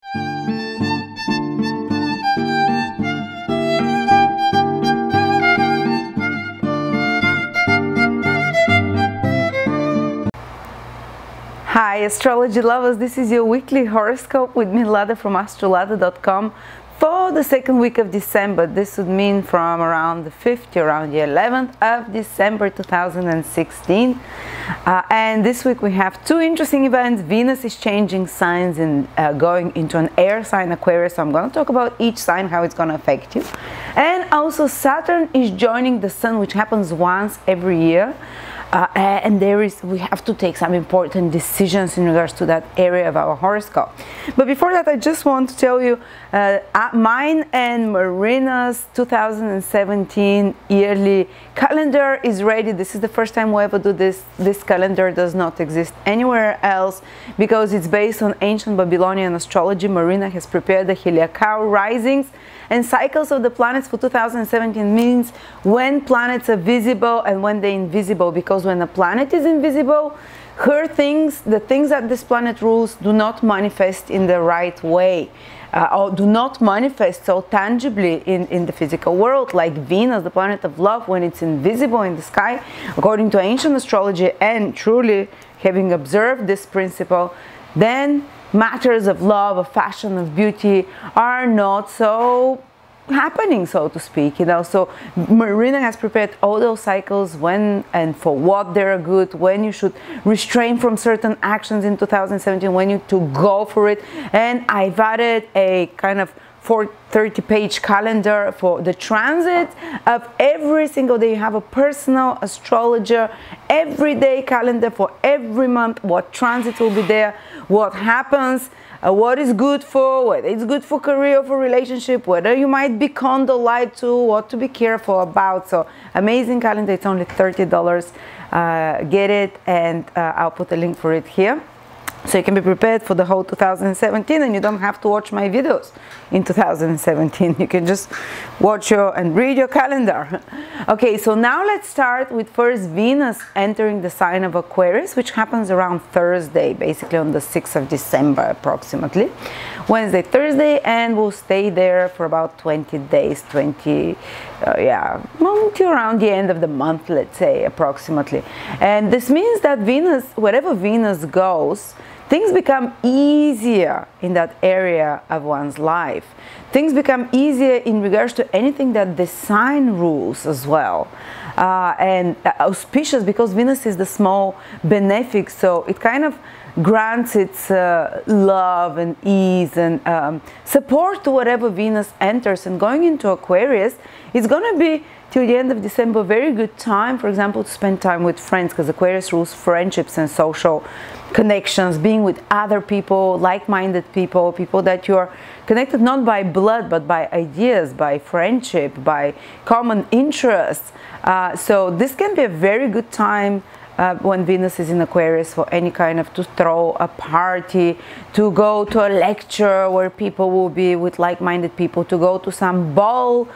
Hi astrology lovers, this is your weekly horoscope with me, Lada, from Astrolada.com for the second week of December. This would mean from around the 5th to around the 11th of December 2016. And this week we have two interesting events. Venus is changing signs and going into an air sign, Aquarius. So I'm going to talk about each sign, how it's going to affect you. And also Saturn is joining the Sun, which happens once every year. And we have to take some important decisions in regards to that area of our horoscope. But before that, I just want to tell you mine and Marina's 2017 yearly calendar is ready. This is the first time we ever do this. This calendar does not exist anywhere else because it's based on ancient Babylonian astrology. Marina has prepared the Heliacal risings and cycles of the planets for 2017, means when planets are visible and when they're invisible, because when a planet is invisible, the things that this planet rules do not manifest in the right way, or do not manifest so tangibly in the physical world, like Venus, the planet of love. When it's invisible in the sky, according to ancient astrology, and truly having observed this principle, then matters of love, of fashion, of beauty are not so happening, so to speak, you know. So Marina has prepared all those cycles, when and for what they're good, when you should restrain from certain actions in 2017, when you to go for it. And I've added a kind of 430-page calendar for the transit of every single day. You have a personal astrologer everyday calendar for every month, what transit will be there, what happens, what is good for, whether it's good for career or for relationship, whether you might be condo lied to, what to be careful about. So amazing calendar. It's only $30. Get it, and I'll put a link for it here. So you can be prepared for the whole 2017, and you don't have to watch my videos in 2017. You can just watch and read your calendar. Okay, so now let's start with first Venus entering the sign of Aquarius, which happens around Thursday, basically on the 6th of December approximately. Wednesday, Thursday, and will stay there for about 20 days, till around the end of the month, let's say, approximately. And this means that Venus, wherever Venus goes, things become easier in that area of one's life. Things become easier in regards to anything that the sign rules as well. And auspicious, because Venus is the small benefic, so it kind of grants its love and ease and support to whatever Venus enters. And going into Aquarius, it's going to be till the end of December a very good time, for example, to spend time with friends, because Aquarius rules friendships and social connections, being with other people, like-minded people, people that you are connected not by blood but by ideas, by friendship, by common interests. So this can be a very good time when Venus is in Aquarius for any kind of, to throw a party, to go to a lecture where people will be with like-minded people, to go to some ball,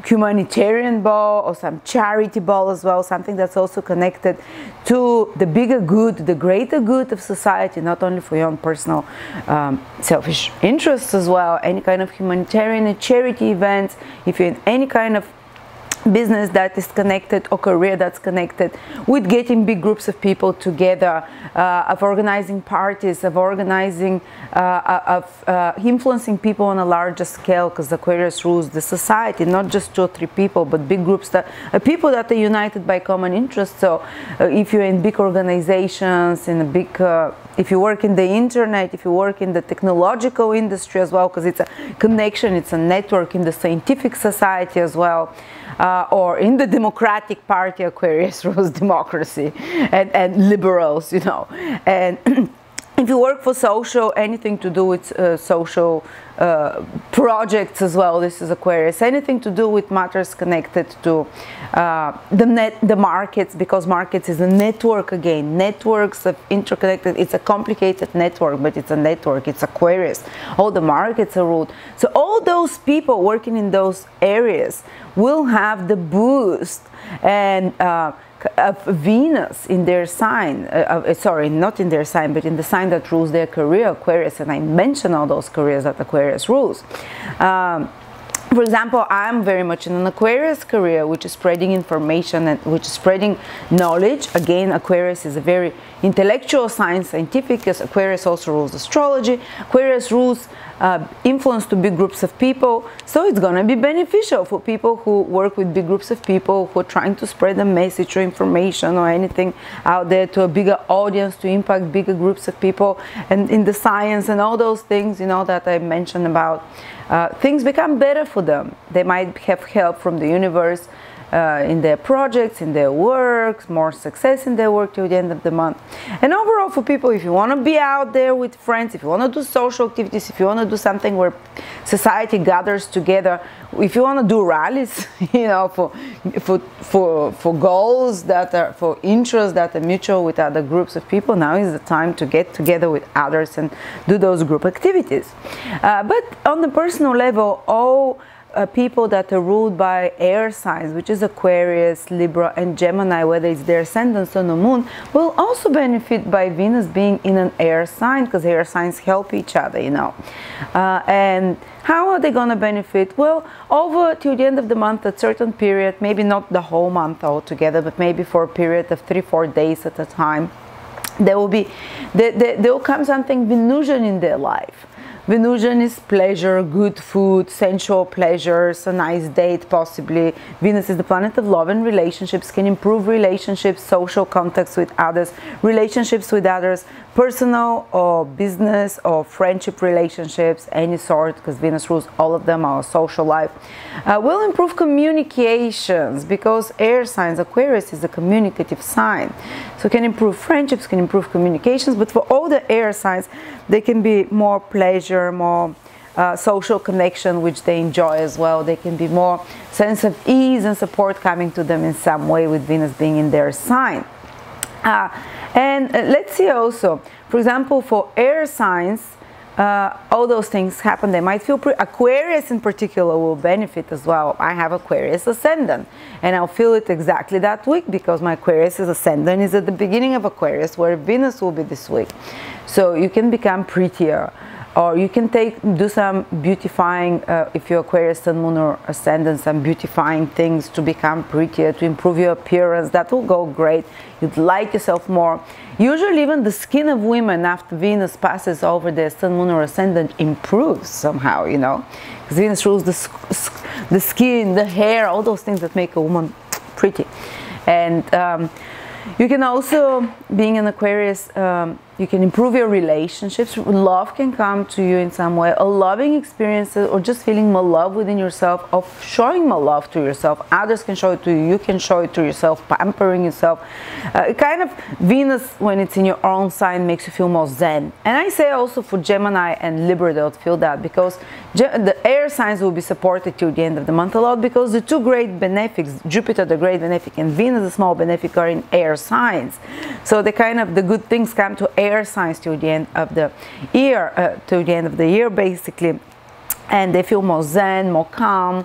humanitarian ball, or some charity ball as well, something that's also connected to the bigger good, the greater good of society, not only for your own personal selfish interests as well. Any kind of humanitarian and charity events, if you're in any kind of business that is connected or career that's connected with getting big groups of people together, of organizing parties, of organizing, influencing people on a larger scale, because Aquarius rules the society, not just 2 or 3 people, but big groups, that people that are united by common interests. So if you're in big organizations, in a big if you work in the internet, if you work in the technological industry as well, because it's a connection, it's a network, in the scientific society as well, or in the Democratic Party, Aquarius rules democracy, and liberals, you know. And if you work for social, anything to do with social projects as well, this is Aquarius. Anything to do with matters connected to the markets, because markets is a network again. Networks of interconnected. It's a complicated network, but it's a network. It's Aquarius. All the markets are ruled. So all those people working in those areas will have the boost and of Venus in their sign, sorry, not in their sign, but in the sign that rules their career, Aquarius, and I mention all those careers that Aquarius rules. For example, I'm very much in an Aquarius career, which is spreading information and which is spreading knowledge. Again, Aquarius is a very intellectual sign, scientific, because Aquarius also rules astrology. Aquarius rules influence to big groups of people, so it's going to be beneficial for people who work with big groups of people, who are trying to spread a message or information or anything out there to a bigger audience, to impact bigger groups of people, and in the science and all those things, you know, that I mentioned about. Things become better for them. They might have help from the universe in their projects, in their work, more success in their work till the end of the month. And overall, for people, if you want to be out there with friends, if you want to do social activities, if you want to do something where society gathers together, if you want to do rallies, you know, for goals that are, for interests that are mutual with other groups of people, now is the time to get together with others and do those group activities. But on the personal level, all people that are ruled by air signs, which is Aquarius, Libra, and Gemini, whether it's their ascendant, sun, or moon, will also benefit by Venus being in an air sign, because air signs help each other, you know. And how are they going to benefit? Well, over till the end of the month, a certain period, maybe not the whole month altogether, but maybe for a period of 3-4 days at a time, there will come something Venusian in their life. Venusian is pleasure, good food, sensual pleasures, a nice date possibly. Venus is the planet of love and relationships, can improve relationships, social contacts with others, relationships with others, personal or business or friendship relationships, any sort, because Venus rules all of them, our social life. Will improve communications, because air signs, Aquarius is a communicative sign. So can improve friendships, can improve communications, but for all the air signs, they can be more pleasure, more social connection, which they enjoy as well. They can be more sense of ease and support coming to them in some way with Venus being in their sign. And let's see also, for example, for air signs, all those things happen. They might feel Aquarius in particular will benefit as well. I have Aquarius ascendant, and I'll feel it exactly that week, because my Aquarius ascendant is at the beginning of Aquarius, where Venus will be this week. So you can become prettier, or you can do some beautifying, if you're Aquarius, Sun, Moon, or Ascendant, some beautifying things to become prettier, to improve your appearance. That will go great. You'd like yourself more. Usually even the skin of women after Venus passes over their Sun, Moon, or Ascendant improves somehow, you know. Because Venus rules the skin, the hair, all those things that make a woman pretty. And you can also, being an Aquarius, you can improve your relationships. Love can come to you in some way, a loving experience, or just feeling more love within yourself, of showing more love to yourself. Others can show it to you, you can show it to yourself, pampering yourself. Kind of Venus, when it's in your own sign, makes you feel more zen. And I say also for Gemini and Libra, they'll feel that, because the air signs will be supported till the end of the month a lot, because the two great benefics, Jupiter the great benefic and Venus the small benefic, are in air signs. So the good things come to air signs till the end of the year, basically, and they feel more zen, more calm.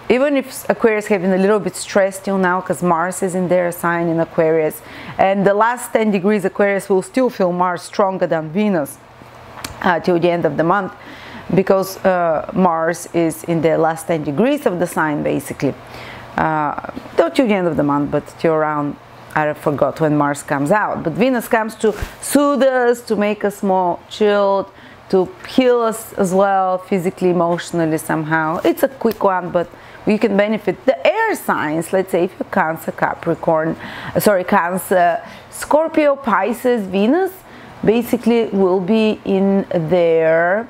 Even if Aquarius have been a little bit stressed till now, because Mars is in their sign in Aquarius, and the last 10 degrees Aquarius will still feel Mars stronger than Venus till the end of the month, because Mars is in the last 10 degrees of the sign, basically. Not till the end of the month, but till around, I forgot when Mars comes out. But Venus comes to soothe us, to make us more chilled, to heal us as well, physically, emotionally, somehow. It's a quick one, but we can benefit. The air signs, let's say if you're Cancer, Cancer, Scorpio, Pisces, Venus, basically will be in their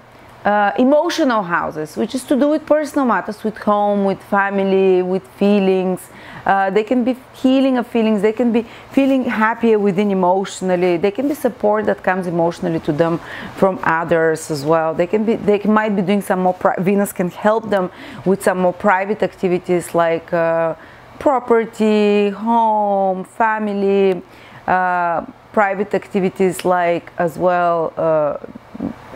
emotional houses, which is to do with personal matters, with home, with family, with feelings. They can be healing of feelings, they can be feeling happier within emotionally, they can be support that comes emotionally to them from others as well. They might be doing some more, Venus can help them with some more private activities like property, home, family, private activities like as well,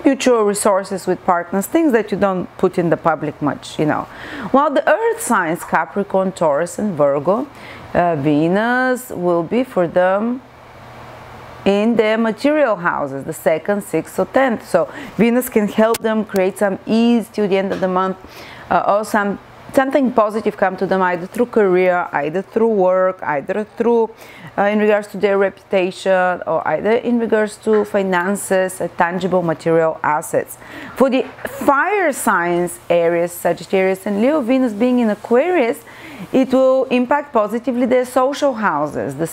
mutual resources with partners, things that you don't put in the public much, you know. While the earth signs, Capricorn, Taurus and Virgo, Venus will be for them in their material houses, the 2nd, 6th or 10th. So Venus can help them create some ease till the end of the month, or something positive come to them, either through career, either through work, either through in regards to their reputation, or either in regards to finances, tangible material assets. For the fire signs, Aries, Sagittarius and Leo, Venus being in Aquarius, it will impact positively their social houses, the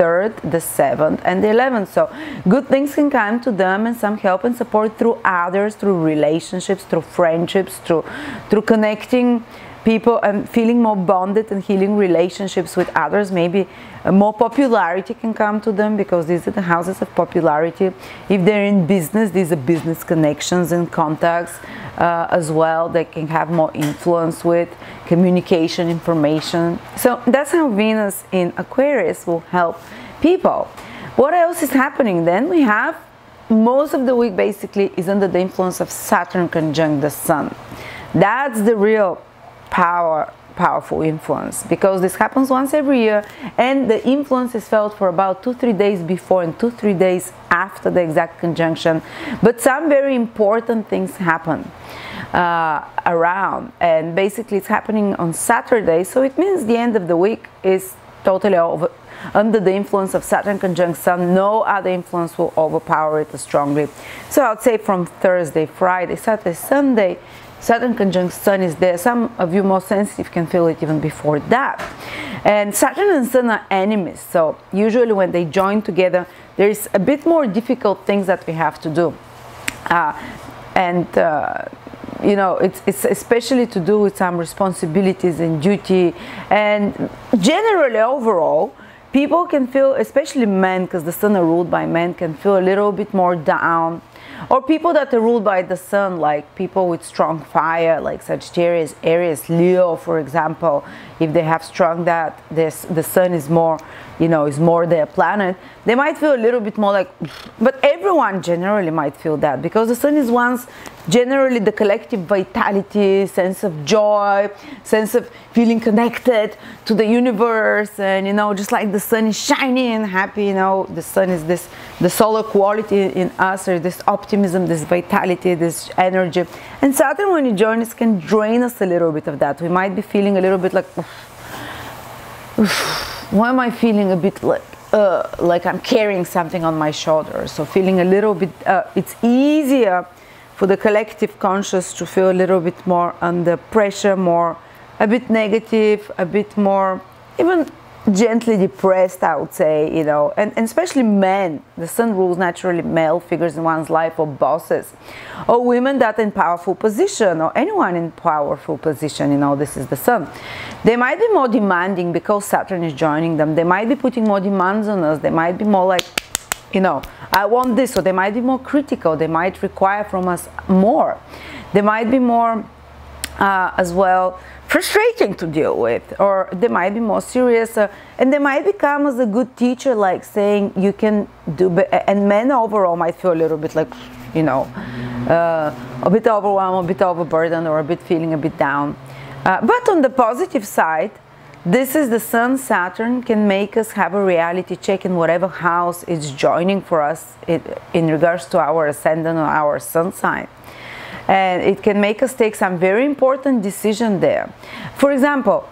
3rd, the 7th and the 11th. So good things can come to them, and some help and support through others, through relationships, through friendships, through connecting people and feeling more bonded and healing relationships with others. Maybe more popularity can come to them, because these are the houses of popularity. If they're in business, these are business connections and contacts as well. They can have more influence with communication, information. So that's how Venus in Aquarius will help people. What else is happening then? We have most of the week basically is under the influence of Saturn conjunct the Sun. That's the real powerful influence, because this happens once every year, and the influence is felt for about 2-3 days before and 2-3 days after the exact conjunction. But some very important things happen around, and basically it's happening on Saturday, so it means the end of the week is totally over, under the influence of Saturn conjunct Sun. No other influence will overpower it as strongly. So I'd say from Thursday, Friday, Saturday, Sunday, Saturn conjunct Sun is there. Some of you more sensitive can feel it even before that. And Saturn and Sun are enemies, so usually when they join together, there's a bit more difficult things that we have to do. You know, it's especially to do with some responsibilities and duty, and generally overall, people can feel, especially men, because the Sun are ruled by men, can feel a little bit more down. Or people that are ruled by the Sun, like people with strong fire, like Sagittarius, Aries, Leo, for example. If they have strong that, the Sun is more, you know, is more their planet, they might feel a little bit more like, but everyone generally might feel that, because the Sun is once generally the collective vitality, sense of joy, sense of feeling connected to the universe, and you know, just like the Sun is shiny and happy, you know, the Sun is this, the solar quality in us, or this optimism, this vitality, this energy. And Saturn, when you join us, can drain us a little bit of that. We might be feeling a little bit like, why am I feeling a bit like I'm carrying something on my shoulders? So feeling a little bit, it's easier for the collective conscious to feel a little bit more under pressure, more, a bit negative, a bit more, even gently depressed, I would say, you know, and especially men. The Sun rules naturally male figures in one's life, or bosses, or women that are in powerful position, or anyone in powerful position, you know, this is the Sun. They might be more demanding because Saturn is joining them. They might be putting more demands on us. They might be more like, you know, I want this, or they might be more critical. They might require from us more. They might be more as well frustrating to deal with, or they might be more serious, and they might become as a good teacher, like saying you can do and men overall might feel a little bit like, you know, a bit overwhelmed, a bit overburdened, or a bit feeling a bit down. But on the positive side, this is the Sun Saturn can make us have a reality check in whatever house is joining for us in regards to our ascendant or our Sun sign. And it can make us take some very important decision there. For example,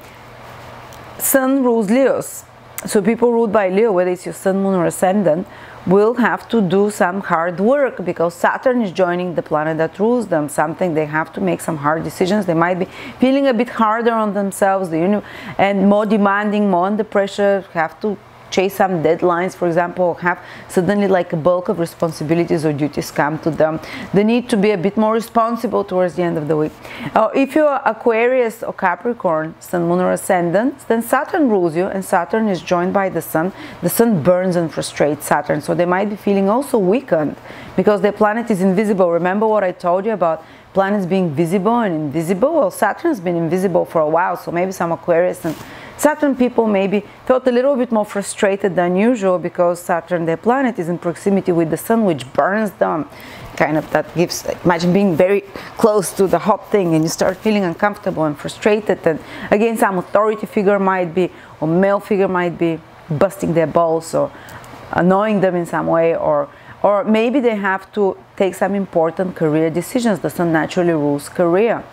Sun rules Leos. So people ruled by Leo, whether it's your Sun, Moon or Ascendant, will have to do some hard work, because Saturn is joining the planet that rules them. Something they have to make some hard decisions. They might be feeling a bit harder on themselves, and more demanding, more under pressure, have to chase some deadlines, for example, have suddenly like a bulk of responsibilities or duties come to them. They need to be a bit more responsible towards the end of the week. If you're Aquarius or Capricorn, Sun, Moon or Ascendant, then Saturn rules you, and Saturn is joined by the Sun. The Sun burns and frustrates Saturn, so they might be feeling also weakened because their planet is invisible. Remember what I told you about planets being visible and invisible? Well, Saturn has been invisible for a while, so maybe some Aquarius and Saturn people maybe felt a little bit more frustrated than usual because Saturn, their planet, is in proximity with the Sun, which burns them. Kind of that gives, imagine being very close to the hot thing and you start feeling uncomfortable and frustrated, and again some authority figure might be, or male figure might be busting their balls or annoying them in some way, or maybe they have to take some important career decisions. The Sun naturally rules career.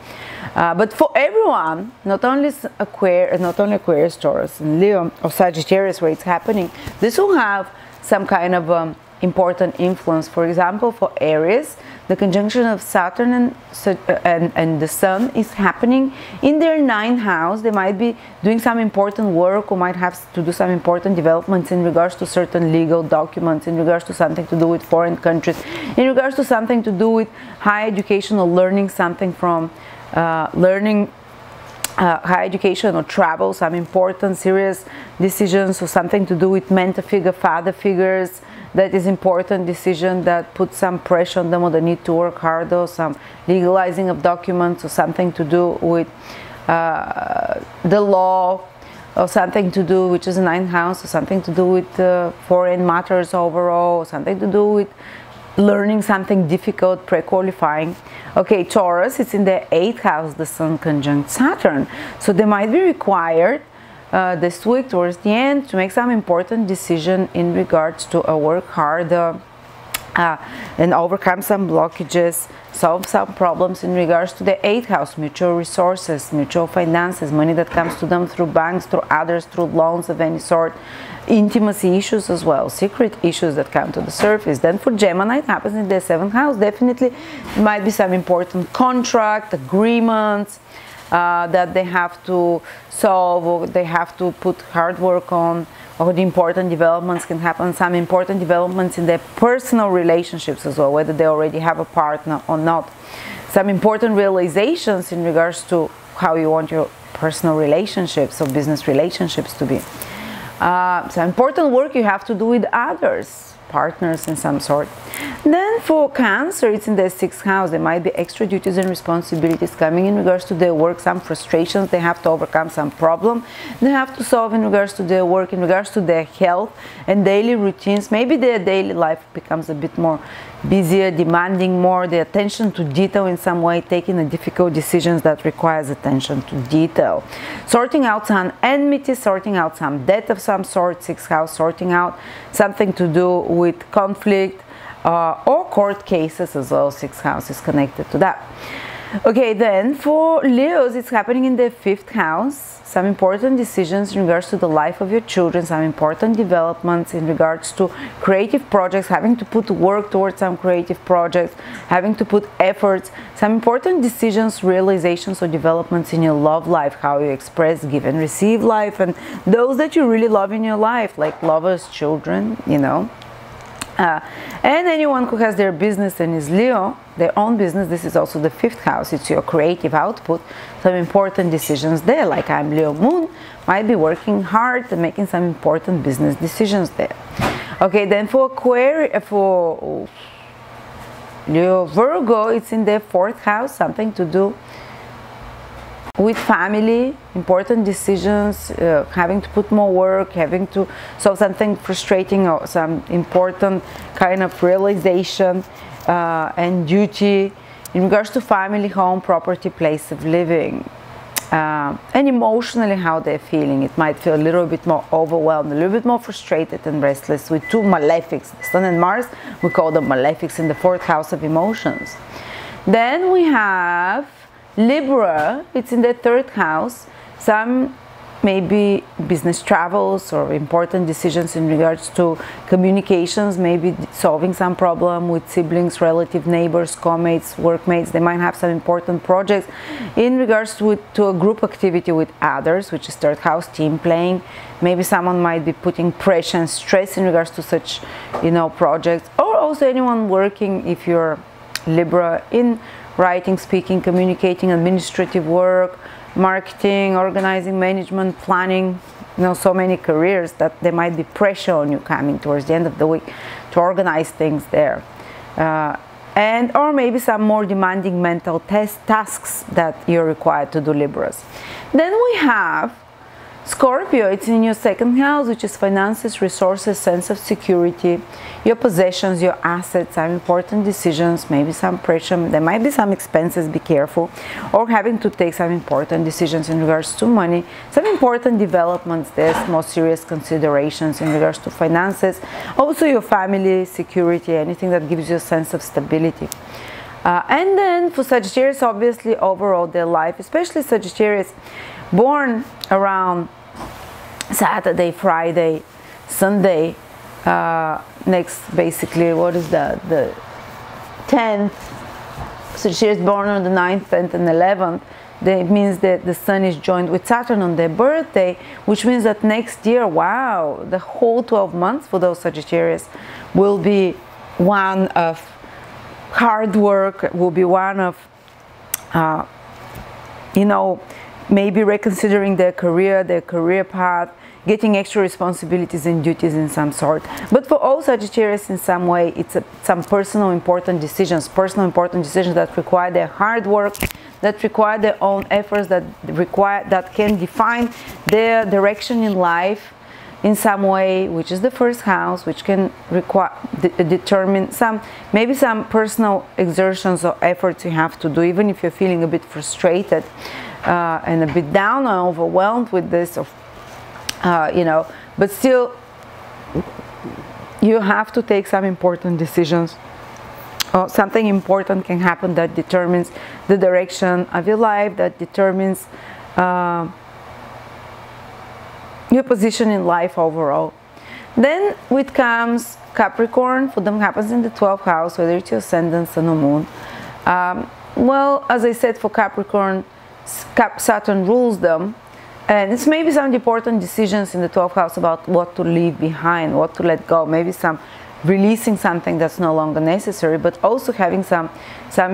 But for everyone, not only Aquarius, Taurus, and Leo, or Sagittarius where it's happening, this will have some kind of important influence. For example, for Aries, the conjunction of Saturn and the Sun is happening in their 9th house. They might be doing some important work or might have to do some important developments in regards to certain legal documents, in regards to something to do with foreign countries, in regards to something to do with higher education or learning something from higher education or travel, some important serious decisions, or something to do with mentor figure, father figures. That is important decision that puts some pressure on them, or they need to work harder, some legalizing of documents, or something to do with the law, or something to do, which is the 9th house, or something to do with foreign matters overall, or something to do with learning something difficult, pre-qualifying. Okay, Taurus, it's in the 8th house, the Sun conjunct Saturn. So they might be required this week towards the end to make some important decision in regards to work harder and overcome some blockages, solve some problems in regards to the 8th house, mutual resources, mutual finances, money that comes to them through banks, through others, through loans of any sort, intimacy issues as well, secret issues that come to the surface. Then for Gemini, it happens in the 7th house. Definitely there might be some important contract, agreements that they have to solve, or they have to put hard work on, or the important developments can happen, some important developments in their personal relationships as well, whether they already have a partner or not. Some important realizations in regards to how you want your personal relationships or business relationships to be. Some important work you have to do with others, partners in some sort. Then for Cancer, it's in the 6th house. There might be extra duties and responsibilities coming in regards to their work, some frustrations they have to overcome, some problem they have to solve in regards to their work, in regards to their health and daily routines. Maybe their daily life becomes a bit more busier, demanding more the attention to detail in some way, taking the difficult decisions that requires attention to detail. Sorting out some enmity, sorting out some debt of some sort, 6th house, sorting out something to do with conflict or court cases as well. 6th house is connected to that. Okay, then for Leos, it's happening in the 5th house. Some important decisions in regards to the life of your children, some important developments in regards to creative projects, having to put work towards some creative projects, having to put efforts, some important decisions, realizations or developments in your love life, how you express, give and receive life, and those that you really love in your life, like lovers, children, you know. And anyone who has their business and is Leo, their own business, this is also the 5th house, it's your creative output. Some important decisions there, like I'm Leo Moon, might be working hard and making some important business decisions there. Okay, then for Aquarius, for Leo Virgo, it's in the 4th house, something to do with family, important decisions, having to put more work, having to solve something frustrating or some important kind of realization and duty in regards to family, home, property, place of living. And emotionally how they're feeling. It might feel a little bit more overwhelmed, a little bit more frustrated and restless with 2 malefics, the Sun and Mars. We call them malefics in the 4th house of emotions. Then we have Libra, it's in the 3rd house. Some maybe business travels or important decisions in regards to communications, maybe solving some problem with siblings, relative, neighbors, co-mates, workmates. They might have some important projects in regards to a group activity with others, which is 3rd house, team playing. Maybe someone might be putting pressure and stress in regards to such, you know, projects, or also anyone working, if you're Libra, in writing, speaking, communicating, administrative work, marketing, organizing, management, planning, you know, so many careers that there might be pressure on you coming towards the end of the week to organize things there. And or maybe some more demanding mental tasks that you're required to do, Libras. Then we have Scorpio, it's in your second house, which is finances, resources, sense of security, your possessions, your assets, some important decisions, maybe some pressure, there might be some expenses, be careful, or having to take some important decisions in regards to money, some important developments, there's more serious considerations in regards to finances, also your family, security, anything that gives you a sense of stability. And then for Sagittarius, obviously overall their life, especially Sagittarius born around Saturday, Friday, Sunday, next basically, what is that, the 10th, Sagittarius born on the 9th, 10th and 11th, that means that the Sun is joined with Saturn on their birthday, which means that next year, wow, the whole 12 months for those Sagittarius will be one of hard work, will be one of, you know, maybe reconsidering their career path, getting extra responsibilities and duties in some sort. But for all Sagittarius, in some way, it's some personal important decisions that require their hard work, that require their own efforts, that can define their direction in life in some way, which is the first house, which can determine maybe some personal exertions or efforts you have to do, even if you're feeling a bit frustrated and a bit down or overwhelmed with this, you know, but still you have to take some important decisions, or something important can happen that determines the direction of your life, that determines your position in life overall. Then it comes Capricorn. For them happens in the 12th house, whether it's your ascendant, sun or moon. Well, as I said, for Capricorn, Saturn rules them, and it's maybe some important decisions in the 12th house about what to leave behind, what to let go, maybe some releasing something that's no longer necessary, but also having some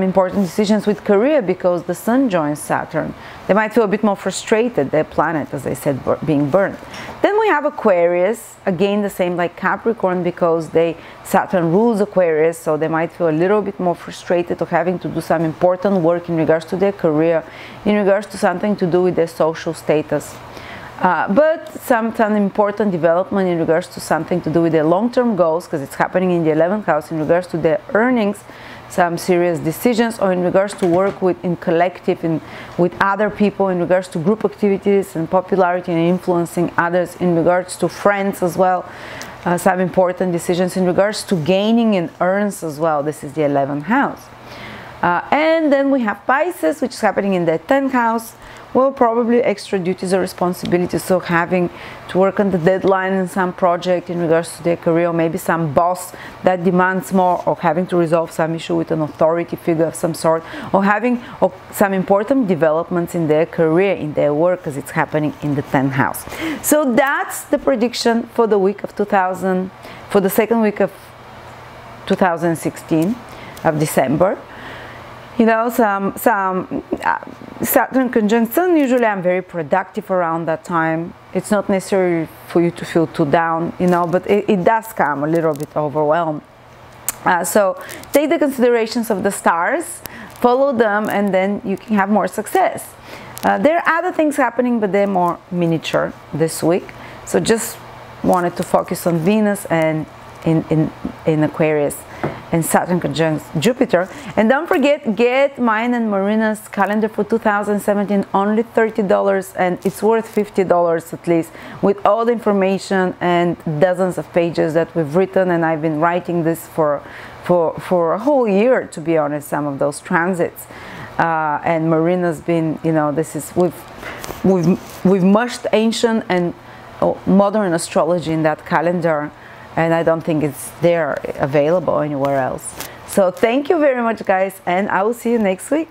important decisions with career, because the Sun joins Saturn. They might feel a bit more frustrated, their planet, as I said, being burnt. Then we have Aquarius, again the same like Capricorn, because Saturn rules Aquarius, so they might feel a little bit more frustrated or having to do some important work in regards to their career, in regards to something to do with their social status. But some important development in regards to something to do with their long-term goals, because it's happening in the 11th house, in regards to their earnings, some serious decisions, or in regards to work in collective, with other people, in regards to group activities and popularity and influencing others, in regards to friends as well, some important decisions in regards to gaining and earns as well. This is the 11th house. And then we have Pisces, which is happening in the 10th house. Well, probably extra duties or responsibilities, so having to work on the deadline in some project in regards to their career, or maybe some boss that demands more, or having to resolve some issue with an authority figure of some sort, or having some important developments in their career, in their work, because it's happening in the 10th house. So that's the prediction for the week of for the second week of 2016 of December. You know, Saturn conjunct Sun, usually I'm very productive around that time. It's not necessary for you to feel too down, you know, but it does come a little bit overwhelmed. So take the considerations of the stars, follow them, and then you can have more success. There are other things happening, but they're more miniature this week. So just wanted to focus on Venus and in Aquarius, and Saturn conjunct Jupiter. And don't forget, get mine and Marina's calendar for 2017, only $30, and it's worth $50 at least, with all the information and dozens of pages that we've written. And I've been writing this for a whole year, to be honest, some of those transits. And Marina's been, you know, this is, we've mushed ancient and modern astrology in that calendar, and I don't think it's there available anywhere else. So thank you very much, guys, and I will see you next week.